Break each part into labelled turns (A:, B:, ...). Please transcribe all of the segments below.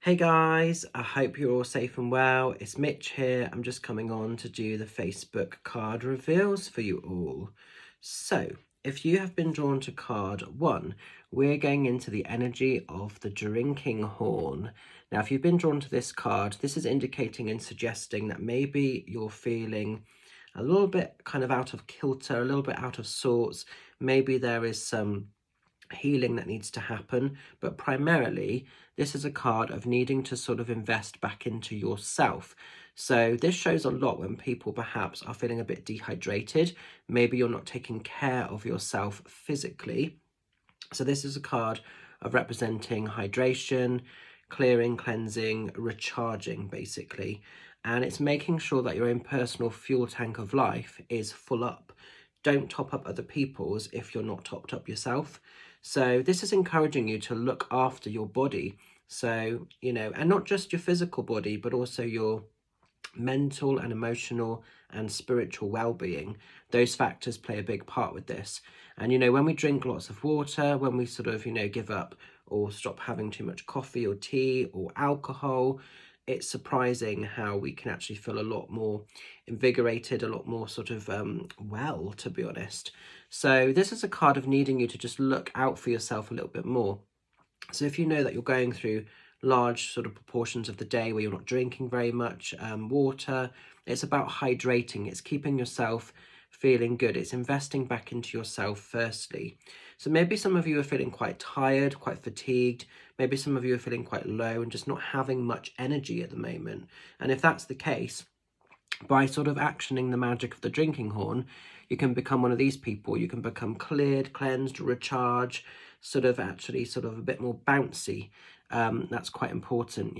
A: Hey guys, I hope you're all safe and well. It's Mitch here. I'm just coming on to do the Facebook card reveals for you all. So, if you have been drawn to card 1, we're going into the energy of the drinking horn. Now, if you've been drawn to this card, this is indicating and suggesting that maybe you're feeling a little bit kind of out of kilter, a little bit out of sorts. Maybe there is some healing that needs to happen, but primarily this is a card of needing to sort of invest back into yourself. So this shows a lot when people perhaps are feeling a bit dehydrated. Maybe you're not taking care of yourself physically. So this is a card of representing hydration, clearing, cleansing, recharging basically. And it's making sure that your own personal fuel tank of life is full up. Don't top up other people's if you're not topped up yourself. So this is encouraging you to look after your body. So, and not just your physical body, but also your mental and emotional and spiritual well-being. Those factors play a big part with this. And, when we drink lots of water, when we sort of, give up or stop having too much coffee or tea or alcohol, it's surprising how we can actually feel a lot more invigorated, a lot more sort of well, to be honest. So this is a card of needing you to just look out for yourself a little bit more. So if you know that you're going through large sort of proportions of the day where you're not drinking very much water, it's about hydrating. It's keeping yourself feeling good. It's investing back into yourself firstly. So maybe some of you are feeling quite tired, quite fatigued. Maybe some of you are feeling quite low and just not having much energy at the moment. And if that's the case, by sort of actioning the magic of the drinking horn, you can become one of these people. You can become cleared, cleansed, recharge, sort of a bit more bouncy. That's quite important.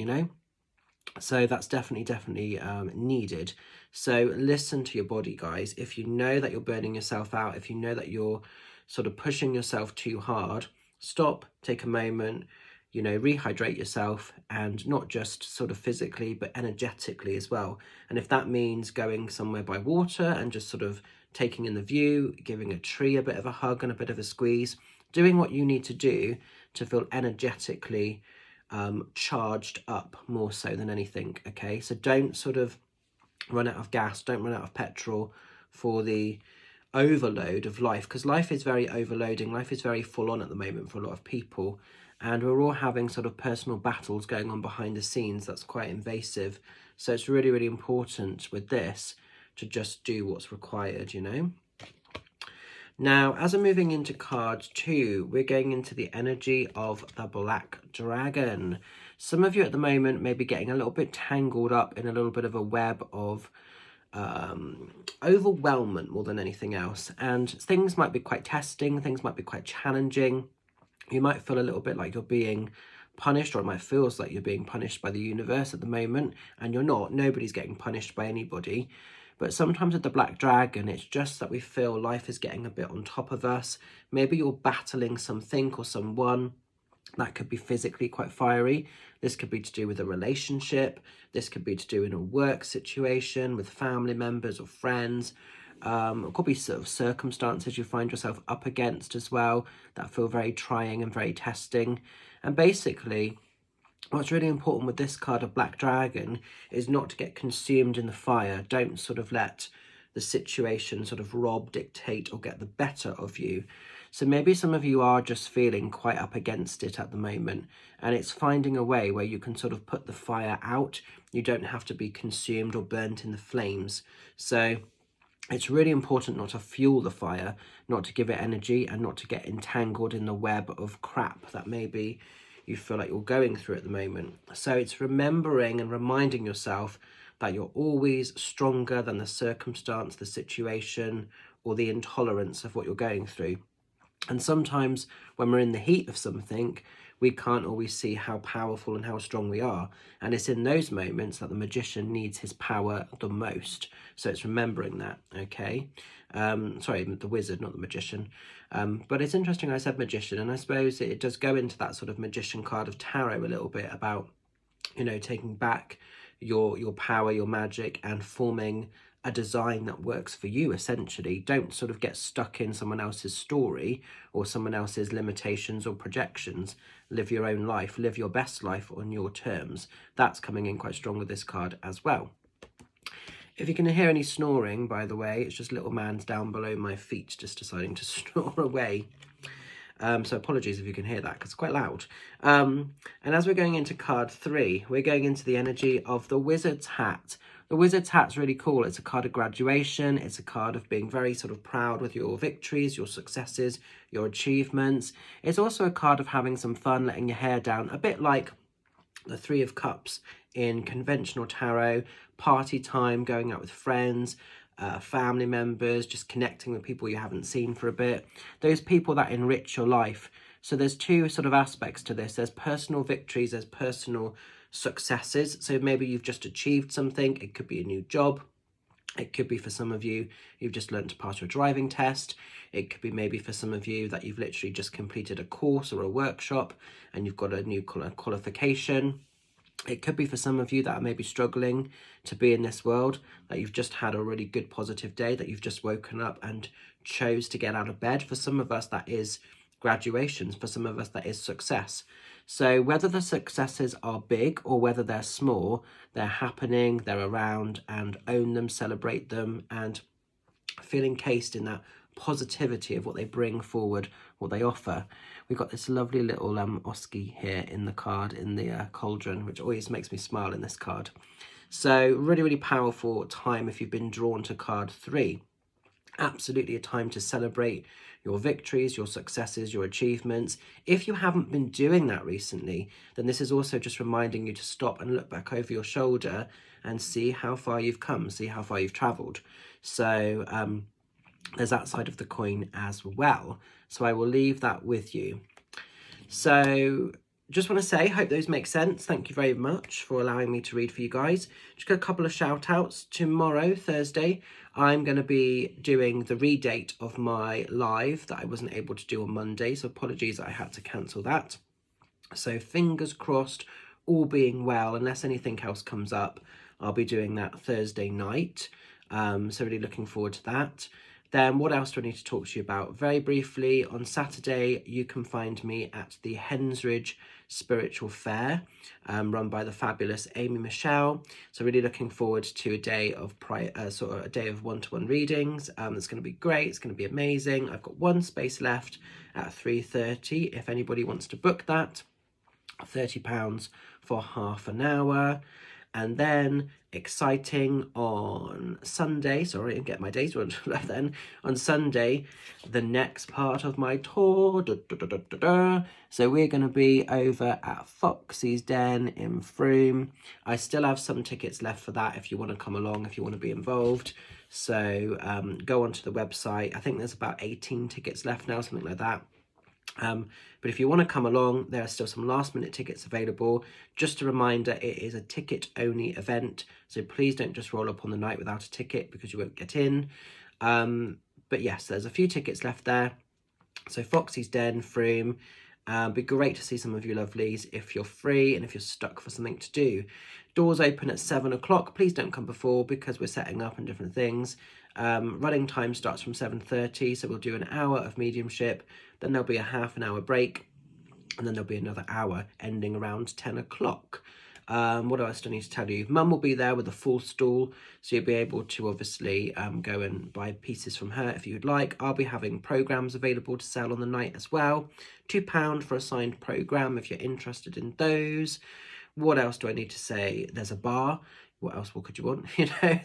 A: So that's definitely needed. So listen to your body, guys. If you know that you're burning yourself out, if you know that you're sort of pushing yourself too hard, stop, take a moment, rehydrate yourself, and not just sort of physically, but energetically as well. And if that means going somewhere by water and just sort of taking in the view, giving a tree a bit of a hug and a bit of a squeeze, doing what you need to do to feel energetically charged up more so than anything. Okay, so don't sort of run out of gas, don't run out of petrol for the overload of life, because life is very overloading. Life is very full on at the moment for a lot of people, and we're all having sort of personal battles going on behind the scenes that's quite invasive. So it's really important with this to just do what's required. Now, as I'm moving into card 2, we're going into the energy of the Black Dragon. Some of you at the moment may be getting a little bit tangled up in a little bit of a web of overwhelmment more than anything else. And things might be quite testing, things might be quite challenging. You might feel a little bit like you're being punished, or it might feel like you're being punished by the universe at the moment, and you're not. Nobody's getting punished by anybody. But sometimes with the Black Dragon, it's just that we feel life is getting a bit on top of us. Maybe you're battling something or someone that could be physically quite fiery. This could be to do with a relationship. This could be to do in a work situation with family members or friends. It could be sort of circumstances you find yourself up against as well that feel very trying and very testing. And basically, what's really important with this card of Black Dragon is not to get consumed in the fire. Don't sort of let the situation sort of rob, dictate, or get the better of you. So maybe some of you are just feeling quite up against it at the moment, and it's finding a way where you can sort of put the fire out. You don't have to be consumed or burnt in the flames. So it's really important not to fuel the fire, not to give it energy, and not to get entangled in the web of crap that maybe you feel like you're going through at the moment. So it's remembering and reminding yourself that you're always stronger than the circumstance, the situation, or the intolerance of what you're going through. And sometimes when we're in the heat of something, we can't always see how powerful and how strong we are. And it's in those moments that the magician needs his power the most. So it's remembering that, okay? Sorry, the wizard, not the magician. But it's interesting I said magician, and I suppose it does go into that sort of magician card of tarot a little bit about, taking back your power, your magic, and forming a design that works for you, essentially. Don't sort of get stuck in someone else's story or someone else's limitations or projections. Live your own life, live your best life on your terms. That's coming in quite strong with this card as well. If you can hear any snoring, by the way, it's just little man's down below my feet just deciding to snore away. So apologies if you can hear that, because it's quite loud. And as we're going into card 3, we're going into the energy of the Wizard's Hat. The Wizard's Hat's really cool. It's a card of graduation. It's a card of being very sort of proud with your victories, your successes, your achievements. It's also a card of having some fun, letting your hair down, a bit like the Three of Cups in conventional tarot. Party time, going out with friends, family members, just connecting with people you haven't seen for a bit. Those people that enrich your life. So there's two sort of aspects to this. There's personal victories, there's personal successes. So maybe you've just achieved something. It could be a new job. It could be for some of you, you've just learned to pass your driving test. It could be maybe for some of you that you've literally just completed a course or a workshop and you've got a new qualification. It could be for some of you that are maybe struggling to be in this world, that you've just had a really good positive day, that you've just woken up and chose to get out of bed. For some of us, that is graduations. For some of us, that is success. So whether the successes are big or whether they're small, they're happening, they're around, and own them, celebrate them, and feel encased in that positivity of what they bring forward, what they offer. We've got this lovely little Oski here in the card, in the cauldron, which always makes me smile in this card. So really, really powerful time if you've been drawn to card 3. Absolutely a time to celebrate your victories, your successes, your achievements. If you haven't been doing that recently, then this is also just reminding you to stop and look back over your shoulder and see how far you've come, see how far you've travelled. So there's that side of the coin as well. So I will leave that with you. So just want to say, hope those make sense. Thank you very much for allowing me to read for you guys. Just got a couple of shout outs. Tomorrow, Thursday, I'm going to be doing the redate of my live that I wasn't able to do on Monday. So apologies, I had to cancel that. So fingers crossed, all being well, unless anything else comes up, I'll be doing that Thursday night. So really looking forward to that. Then what else do I need to talk to you about? Very briefly, on Saturday, you can find me at the Hensridge Spiritual Fair, run by the fabulous Amy Michelle. So really looking forward to a day of a day of one-to-one readings. It's going to be great. It's going to be amazing. I've got one space left at 3:30. If anybody wants to book that, £30 for half an hour. And then exciting on Sunday, sorry, and get my days wrong then. On Sunday, the next part of my tour. So we're going to be over at Foxy's Den in Frome. I still have some tickets left for that if you want to come along, if you want to be involved. So go onto the website. I think there's about 18 tickets left now, something like that. But if you want to come along, there are still some last minute tickets available. Just a reminder, it is a ticket only event, so please don't just roll up on the night without a ticket because you won't get in. But yes, there's a few tickets left there. So Foxy's Den, Frome. Be great to see some of you lovelies if you're free and if you're stuck for something to do. Doors open at 7 o'clock. Please don't come before because we're setting up and different things. Running time starts from 7:30, so we'll do an hour of mediumship, then there'll be a half an hour break, and then there'll be another hour ending around 10 o'clock. What else do I need to tell you? Mum will be there with a full stall, so you'll be able to obviously go and buy pieces from her if you'd like. I'll be having programmes available to sell on the night as well. £2 for a signed programme if you're interested in those. What else do I need to say? There's a bar. What else could you want?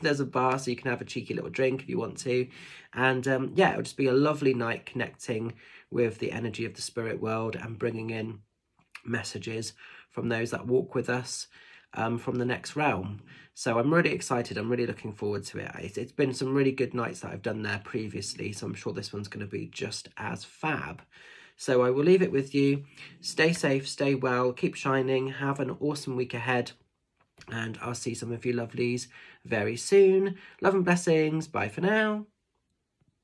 A: There's a bar, so you can have a cheeky little drink if you want to. And yeah, it'll just be a lovely night connecting with the energy of the spirit world and bringing in messages from those that walk with us from the next realm. So I'm really excited. I'm really looking forward to it. It's been some really good nights that I've done there previously, so I'm sure this one's going to be just as fab. So I will leave it with you. Stay safe, stay well, keep shining, have an awesome week ahead. And I'll see some of you lovelies very soon. Love and blessings. Bye for now.